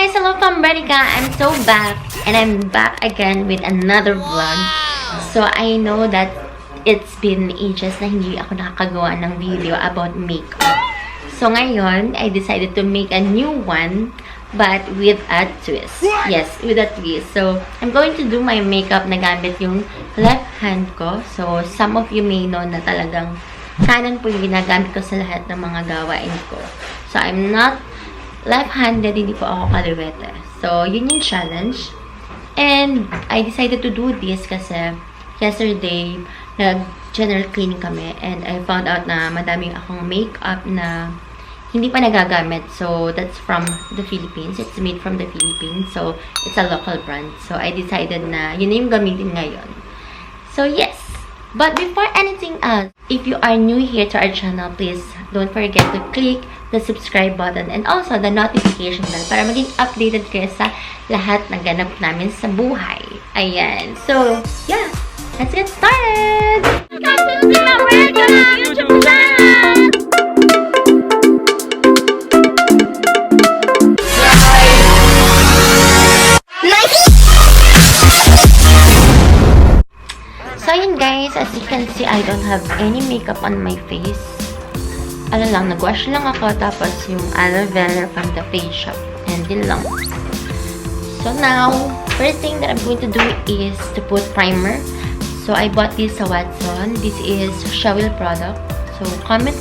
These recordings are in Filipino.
guys! Hello from Abrenica. I'm so back. And I'm back again with another vlog. So, I know that it's been ages na hindi ako nakakagawa ng video about makeup. So, ngayon, I decided to make a new one. But with a twist. Yes, with a twist. So, I'm going to do my makeup na gamit yung left hand ko. So, some of you may know na talagang kanan po yung ginagamit ko sa lahat ng mga gawain ko. So, I'm not left-handed, hindi po ako kaliwete. So, yun yung challenge. And, I decided to do this kasi yesterday, nag-general cleaning kami. And I found out na madami akong makeup na hindi pa nagagamit. So, that's from the Philippines. It's made from the Philippines. So, it's a local brand. So, I decided na yun na yung gamitin ngayon. So, yes. But before anything else, if you are new here to our channel, please don't forget to click the subscribe button and also the notification bell para maging updated kayo sa lahat ng ganap namin sa buhay. Ayan. So, yeah. Let's get started! Welcome to Abrenica YouTube channel! So, yun guys, as you can see, I don't have any makeup on my face. Ano lang, nag-wash lang ako, tapos yung aloe vera from the face shop. And yun lang. So now, first thing that I'm going to do is to put primer. So, I bought this sa Watson. This is Shawil product. So, comment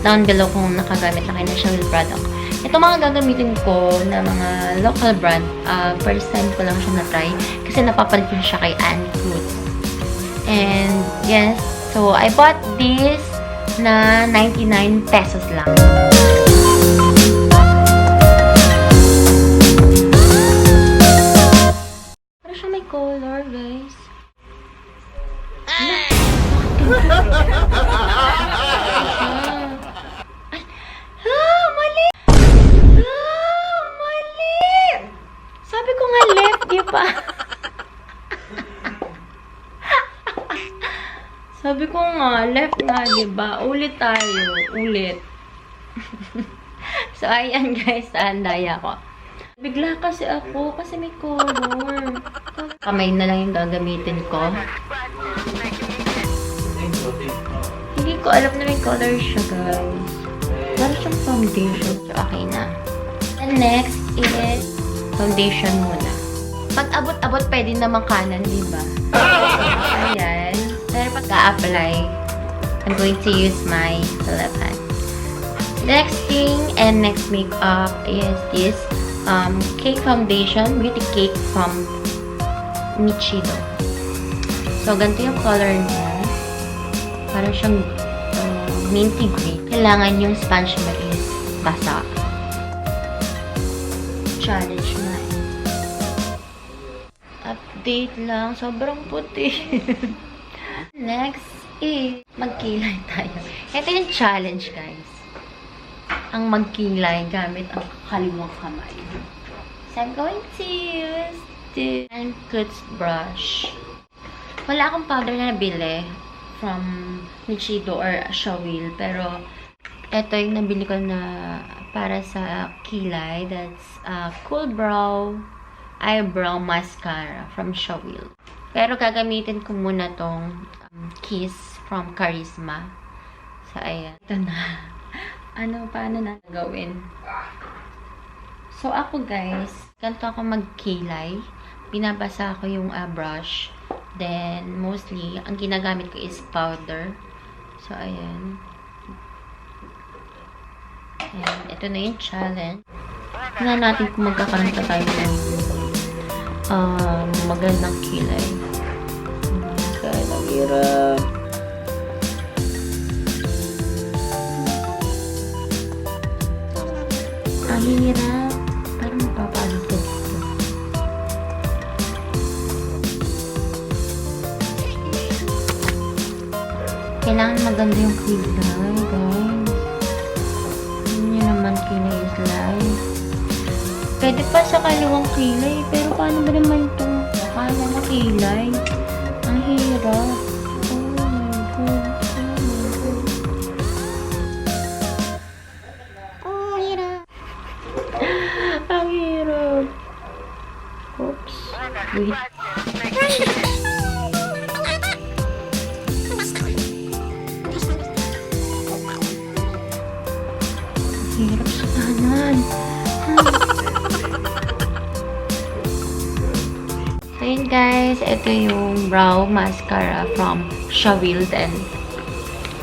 down below kung nakagamit na kayo ng Shawil product. Ito mga gagamitin ko na mga local brand. First time ko lang siya na-try kasi napapalit ko siya kay Annie Fruits. And, yes. So, I bought this na 99 pesos lang. Para siya may color, guys. Mali! Mali! Sabi ko nga left, di ba? Sabi ko nga, left nga, diba? Ulit tayo. Ulit. So, ayan guys, andaya ko. Bigla kasi ako, kasi may color. Kamay na lang yung gagamitin ko. Hindi ko alam na may color siya, guys. Para siyang foundation. So, okay na. And next is foundation muna. Pag abot-abot, pwede naman kanan, diba? Ayan. Pero pagka-apply, I'm going to use my left hand. Next thing and next makeup is this cake foundation, beauty cake from Nichido. So, ganito yung color niya. Parang siyang minty green. Kailangan yung sponge mo is basa. Challenge na eh. Update lang. Sobrang puti. Next is magkilay tayo. Ito yung challenge, guys. Ang magkilay gamit ang kaliwang kamay. So, I'm going to use this Cuts brush. Wala akong powder na nabili from Nichido or Shawil. Pero, ito yung nabili ko na para sa kilay. That's Cool Brow Eyebrow Mascara from Shawil. Pero gagamitin ko muna tong Kiss from Charisma. So, ayan. Ito na. Paano na gawin? So, ako guys, ganito ako magkilay. Binabasa ko yung brush. Then, mostly, ang ginagamit ko is powder. So, ayan. Ayan. Ito na yung challenge. Tingnan natin kung magkakaroon pa tayo ng magandang kilay. Kaya hirap. Ang hirap. Parang mapapalito dito. Kailangan maganda yung kilay, guys. Yun naman, kilay is life. Pwede pa sa kaliwang kilay, pero paano ba naman itong akala na kilay? Ang hirap. Oh my God. Oh my God. Oh, hirap. Ang hirap. Oops. Wait. Hirap sa kanan. So yun guys, ito yung brow mascara from Shawilden.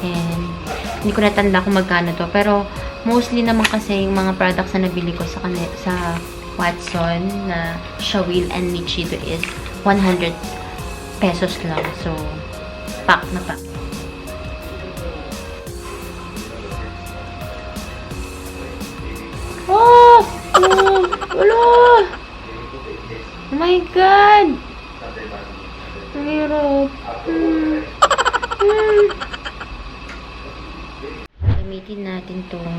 And hindi ko natanda kung magkano to. Pero mostly naman kasi yung mga products na nabili ko sa Watson na Shawil and Nichido is 100 pesos lang. So, pack na pack. Oh! Wala! Oh my God! Ang hirap. Gamitin natin tong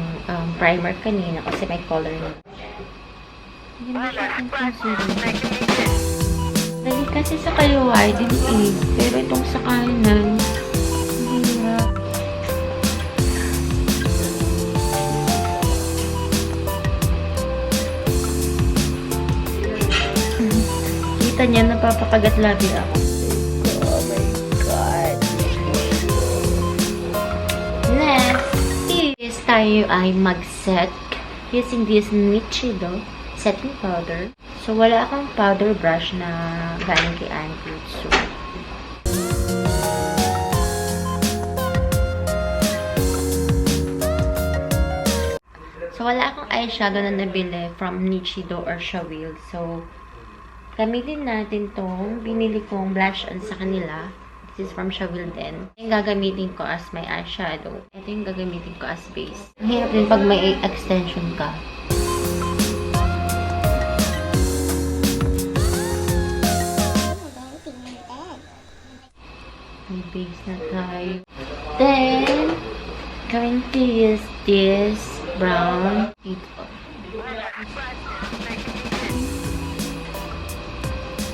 primer kanina kasi may color na. Ganda siya ng concealer. Dali kasi sa kaliwa din eh. Pero itong sa kanan, ang hirap. Kita niya, napapakagat labi ako. Oh my God. Next is tayo ay mag-set using this Nichido setting powder. So, wala akong powder brush na galing kay Auntie. So, wala akong eyeshadow na nabili from Nichido or Shawil. So, gamitin natin tong binili kong blush on sa kanila. This is from Shawil din. Yung gagamitin ko as my eyeshadow. Ito yung gagamitin ko as base. Ang hirap din pag may extension ka. May base na tayo. Then, going to use this brown.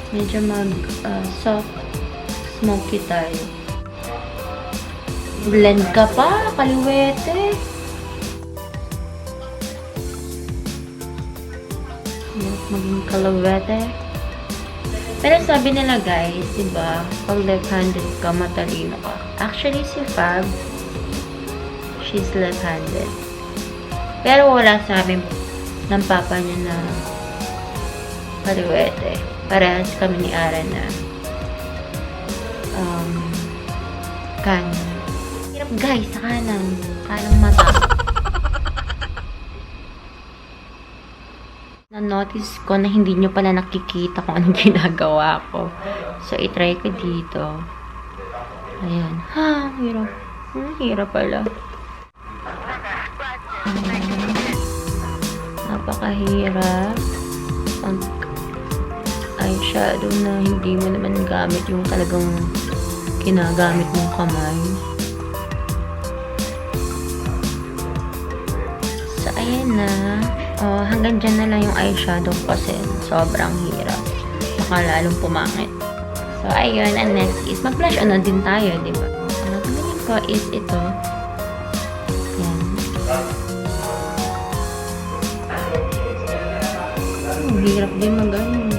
Medyo soft smoky tayo. Blend ka pa, kaliwete. Maging kaliwete. Pero sabi nila guys, diba, pag left-handed ka, matalino ka. Actually, si Fab, she's left-handed. Pero wala sabi ng papa niya na kaliwete. Parehas kami ni Ara na kanan. Hirap guys, sa kanan. Kanang mata. Na-notice ko na hindi nyo pala nakikita kung anong ginagawa ko. So, itry ko dito. Ayan. Ha, hirap. Hirap pala. Napakahirap. Ang eyeshadow na hindi mo naman gamit yung talagang ginagamit mong kamay. So, ayan na. Hanggang dyan na lang yung eyeshadow kasi sobrang hirap. Baka lalong pumangit. So, ayun. And next is mag-blush on na din tayo, diba? Ang gagawin ko is ito. Yan. Hirap din mag-ano.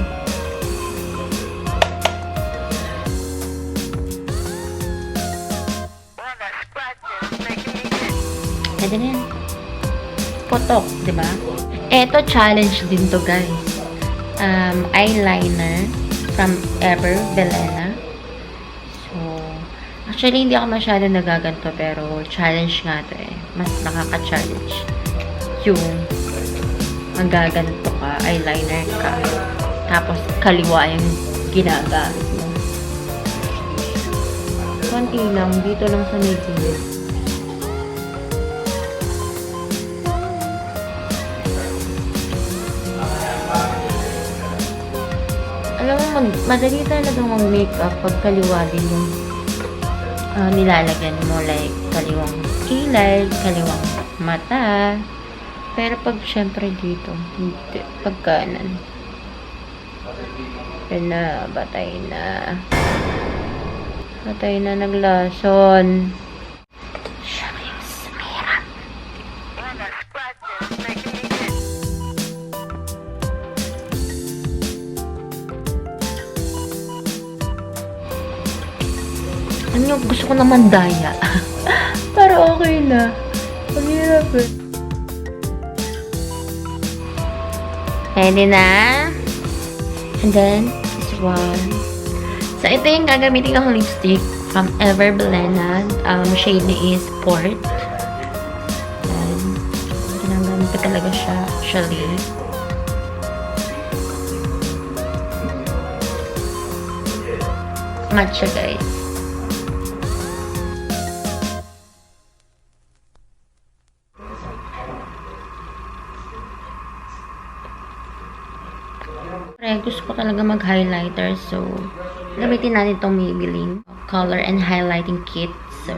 Pwede na yan. Potok, diba? Eto, challenge din to, guys. Eyeliner from Abrenica. So, actually, hindi ako masyado nagaganto, pero challenge nga to eh. Mas nakaka-challenge. Yung magaganto ka, eyeliner ka, tapos kaliwa yung ginagamit mo. Konti lang, dito lang sa may gilid. Alam mo, madali talagang mag-makeup pag kaliwa din yung nilalagyan mo, like kaliwang kilay, kaliwang mata. Pero pag syempre dito, hindi. Pag kanan. Yan na, batay na. Batay na, naglason. Shucks, mahirap. Ano yung gusto ko naman daya. Pero okay na. Ang hirap eh. Ready na. And then, this one. So, ito yung gagamitin kong lipstick from Abrenica. Shade niya is Port. And, ginagamit ko talaga siya, actually. Matcha, guys. Gusto ko talaga mag-highlighter, so gamitin natin itong Maybelline Color and Highlighting Kit. So,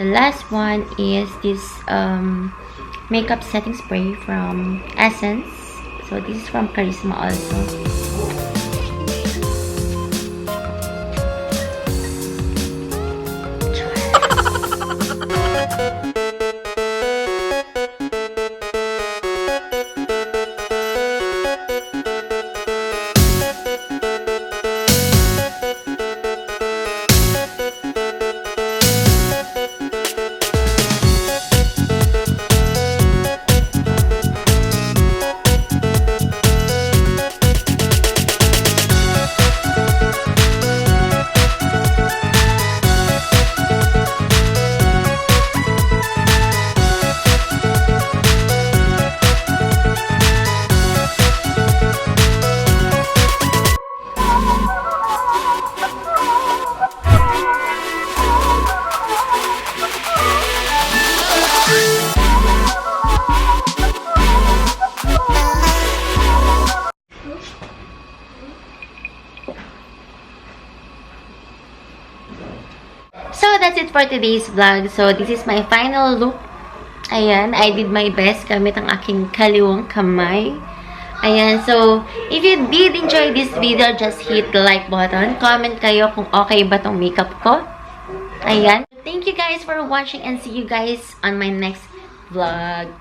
last one is this makeup setting spray from Essence. So this is from Charisma also. So, that's it for today's vlog. So, this is my final look. Ayan, I did my best gamit ang aking kaliwang kamay. Ayan, so, if you did enjoy this video, just hit the like button. Comment kayo kung okay ba tong makeup ko. Ayan. Thank you guys for watching and see you guys on my next vlog.